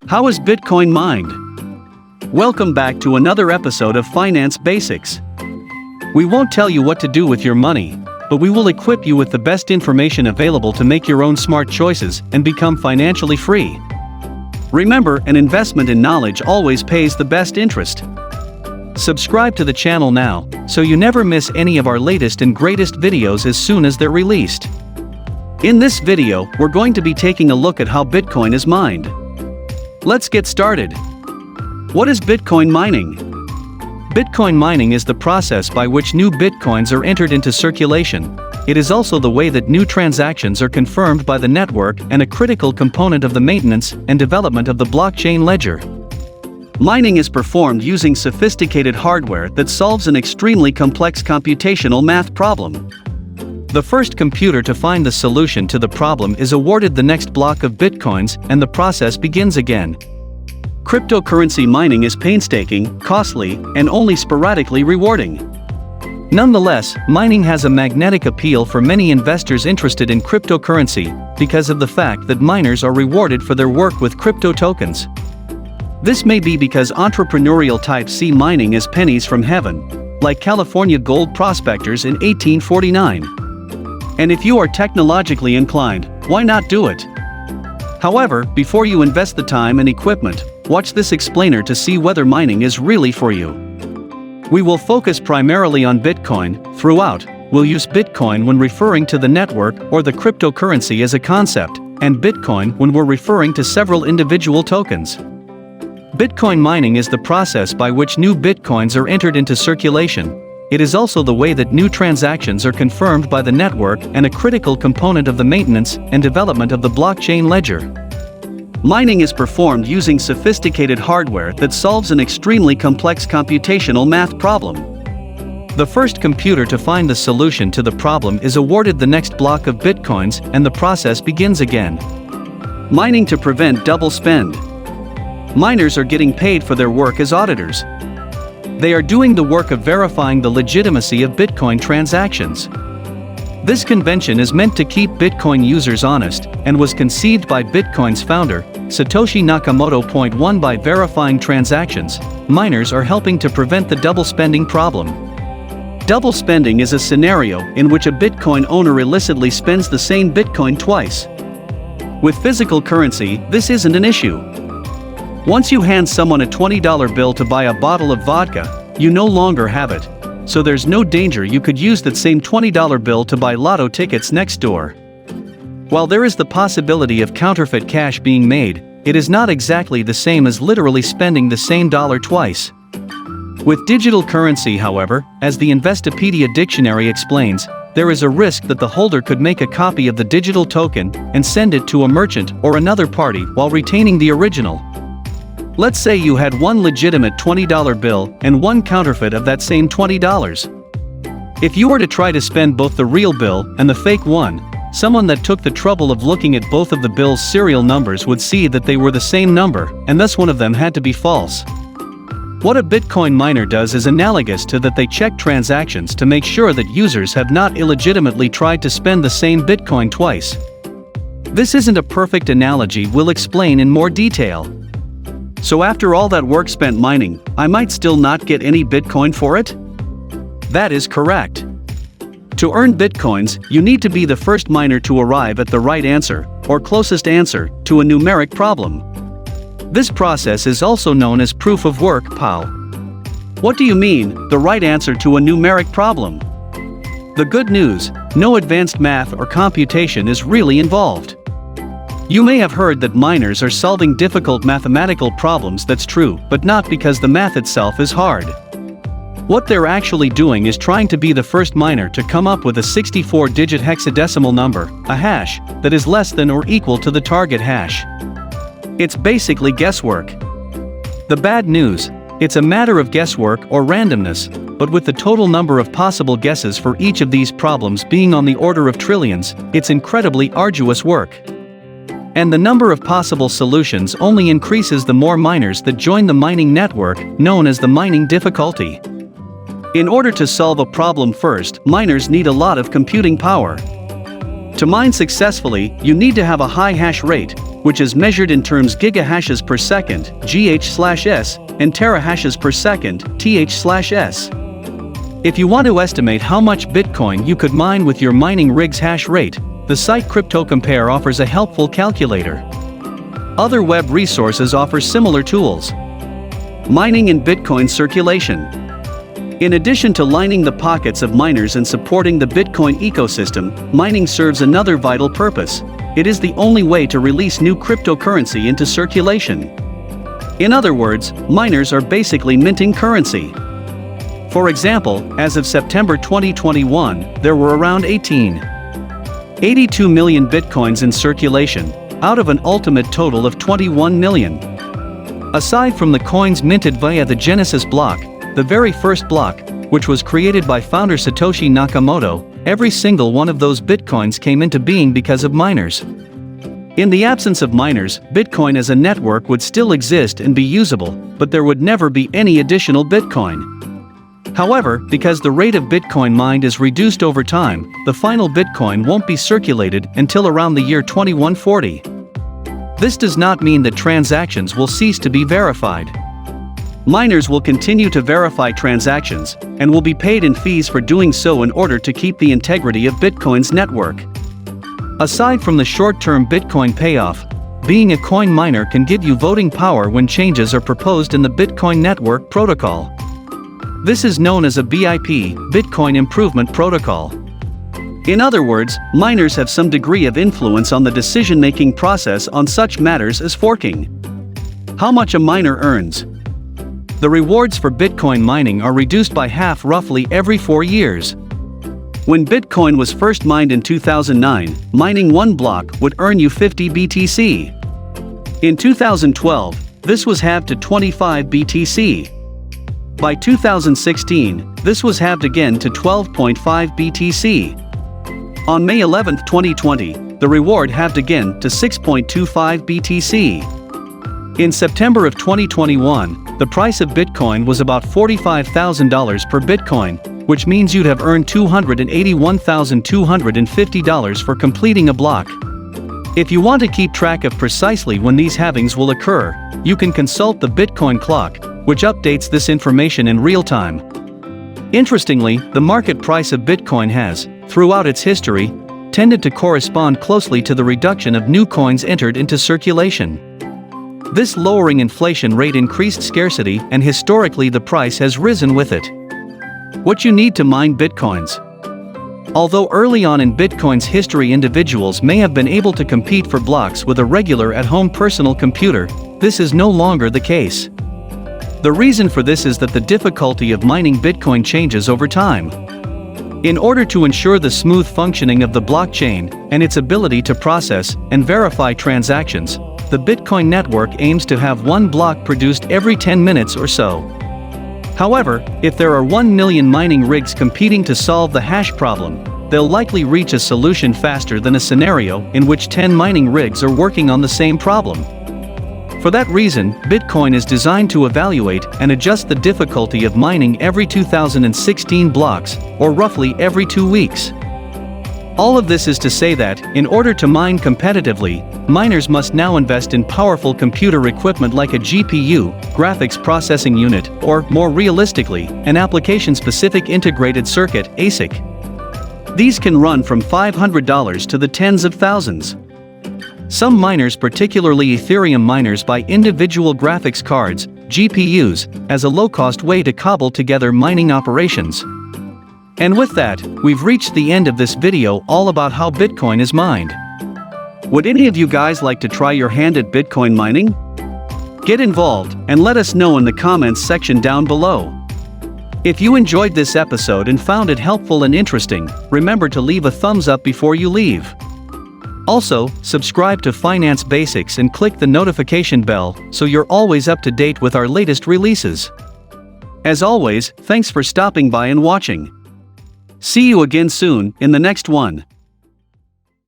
How is Bitcoin mined? Welcome back to another episode of Finance Basics. We won't tell you what to do with your money, but we will equip you with the best information available to make your own smart choices and become financially free. Remember, an investment in knowledge always pays the best interest. Subscribe to the channel now, so you never miss any of our latest and greatest videos as soon as they're released. In this video, we're going to be taking a look at how Bitcoin is mined. Let's get started. What is Bitcoin mining? Bitcoin mining is the process by which new Bitcoins are entered into circulation. It is also the way that new transactions are confirmed by the network and a critical component of the maintenance and development of the blockchain ledger. Mining is performed using sophisticated hardware that solves an extremely complex computational math problem. The first computer to find the solution to the problem is awarded the next block of Bitcoins, and the process begins again. Cryptocurrency mining is painstaking, costly, and only sporadically rewarding. Nonetheless, mining has a magnetic appeal for many investors interested in cryptocurrency, because of the fact that miners are rewarded for their work with crypto tokens. This may be because entrepreneurial type C mining is pennies from heaven, like California gold prospectors in 1849. And if you are technologically inclined, why not do it? However, before you invest the time and equipment, watch this explainer to see whether mining is really for you. We will focus primarily on Bitcoin. Throughout, we'll use Bitcoin when referring to the network or the cryptocurrency as a concept, and Bitcoin when we're referring to several individual tokens. Bitcoin mining is the process by which new Bitcoins are entered into circulation. It is also the way that new transactions are confirmed by the network and a critical component of the maintenance and development of the blockchain ledger. Mining is performed using sophisticated hardware that solves an extremely complex computational math problem. The first computer to find the solution to the problem is awarded the next block of Bitcoins, and the process begins again. Mining to prevent double spend. Miners are getting paid for their work as auditors. They are doing the work of verifying the legitimacy of Bitcoin transactions. This convention is meant to keep Bitcoin users honest, and was conceived by Bitcoin's founder, Satoshi Nakamoto. By verifying transactions, miners are helping to prevent the double spending problem. Double spending is a scenario in which a Bitcoin owner illicitly spends the same Bitcoin twice. With physical currency, this isn't an issue. Once you hand someone a $20 bill to buy a bottle of vodka, you no longer have it. So there's no danger you could use that same $20 bill to buy lotto tickets next door. While there is the possibility of counterfeit cash being made, it is not exactly the same as literally spending the same dollar twice. With digital currency, however, as the Investopedia dictionary explains, there is a risk that the holder could make a copy of the digital token and send it to a merchant or another party while retaining the original. Let's say you had one legitimate $20 bill and one counterfeit of that same $20. If you were to try to spend both the real bill and the fake one, someone that took the trouble of looking at both of the bill's serial numbers would see that they were the same number, and thus one of them had to be false. What a Bitcoin miner does is analogous to that: they check transactions to make sure that users have not illegitimately tried to spend the same Bitcoin twice. This isn't a perfect analogy, we'll explain in more detail. So after all that work spent mining, I might still not get any Bitcoin for it? That is correct. To earn Bitcoins, you need to be the first miner to arrive at the right answer, or closest answer, to a numeric problem. This process is also known as proof of work (POW). What do you mean, the right answer to a numeric problem? The good news: no advanced math or computation is really involved. You may have heard that miners are solving difficult mathematical problems. That's true, but not because the math itself is hard. What they're actually doing is trying to be the first miner to come up with a 64-digit hexadecimal number, a hash, that is less than or equal to the target hash. It's basically guesswork. The bad news: it's a matter of guesswork or randomness, but with the total number of possible guesses for each of these problems being on the order of trillions, it's incredibly arduous work. And the number of possible solutions only increases the more miners that join the mining network, known as the mining difficulty. In order to solve a problem first, miners need a lot of computing power. To mine successfully, you need to have a high hash rate, which is measured in terms gigahashes per second, GH/s, and terahashes per second, TH/s. If you want to estimate how much Bitcoin you could mine with your mining rig's hash rate, the site CryptoCompare offers a helpful calculator. Other web resources offer similar tools. Mining in Bitcoin circulation. In addition to lining the pockets of miners and supporting the Bitcoin ecosystem, mining serves another vital purpose. It is the only way to release new cryptocurrency into circulation. In other words, miners are basically minting currency. For example, as of September 2021, there were around 82 million Bitcoins in circulation, out of an ultimate total of 21 million. Aside from the coins minted via the Genesis block, the very first block, which was created by founder Satoshi Nakamoto, every single one of those Bitcoins came into being because of miners. In the absence of miners, Bitcoin as a network would still exist and be usable, but there would never be any additional Bitcoin. However, because the rate of Bitcoin mined is reduced over time, the final Bitcoin won't be circulated until around the year 2140. This does not mean that transactions will cease to be verified. Miners will continue to verify transactions, and will be paid in fees for doing so in order to keep the integrity of Bitcoin's network. Aside from the short-term Bitcoin payoff, being a coin miner can give you voting power when changes are proposed in the Bitcoin network protocol. This is known as a BIP, Bitcoin Improvement Protocol. In other words, miners have some degree of influence on the decision-making process on such matters as forking. How much a miner earns. The rewards for Bitcoin mining are reduced by half roughly every 4 years. When Bitcoin was first mined in 2009, mining one block would earn you 50 BTC. In 2012, this was halved to 25 BTC. By 2016, this was halved again to 12.5 BTC. On May 11, 2020, the reward halved again to 6.25 BTC. In September of 2021, the price of Bitcoin was about $45,000 per Bitcoin, which means you'd have earned $281,250 for completing a block. If you want to keep track of precisely when these halvings will occur, you can consult the Bitcoin clock, which updates this information in real time. Interestingly, the market price of Bitcoin has, throughout its history, tended to correspond closely to the reduction of new coins entered into circulation. This lowering inflation rate increased scarcity, and historically the price has risen with it. What you need to mine Bitcoins. Although early on in Bitcoin's history individuals may have been able to compete for blocks with a regular at-home personal computer, this is no longer the case. The reason for this is that the difficulty of mining Bitcoin changes over time. In order to ensure the smooth functioning of the blockchain and its ability to process and verify transactions, the Bitcoin network aims to have one block produced every 10 minutes or so. However, if there are 1 million mining rigs competing to solve the hash problem, they'll likely reach a solution faster than a scenario in which 10 mining rigs are working on the same problem. For that reason, Bitcoin is designed to evaluate and adjust the difficulty of mining every 2016 blocks, or roughly every 2 weeks. All of this is to say that, in order to mine competitively, miners must now invest in powerful computer equipment like a GPU, graphics processing unit, or, more realistically, an application-specific integrated circuit, ASIC. These can run from $500 to the tens of thousands. Some miners, particularly Ethereum miners, buy individual graphics cards, GPUs, as a low-cost way to cobble together mining operations. And with that, we've reached the end of this video all about how Bitcoin is mined. Would any of you guys like to try your hand at Bitcoin mining? Get involved and let us know in the comments section down below. If you enjoyed this episode and found it helpful and interesting, remember to leave a thumbs up before you leave. Also, subscribe to Finance Basics and click the notification bell so you're always up to date with our latest releases. As always, thanks for stopping by and watching. See you again soon in the next one.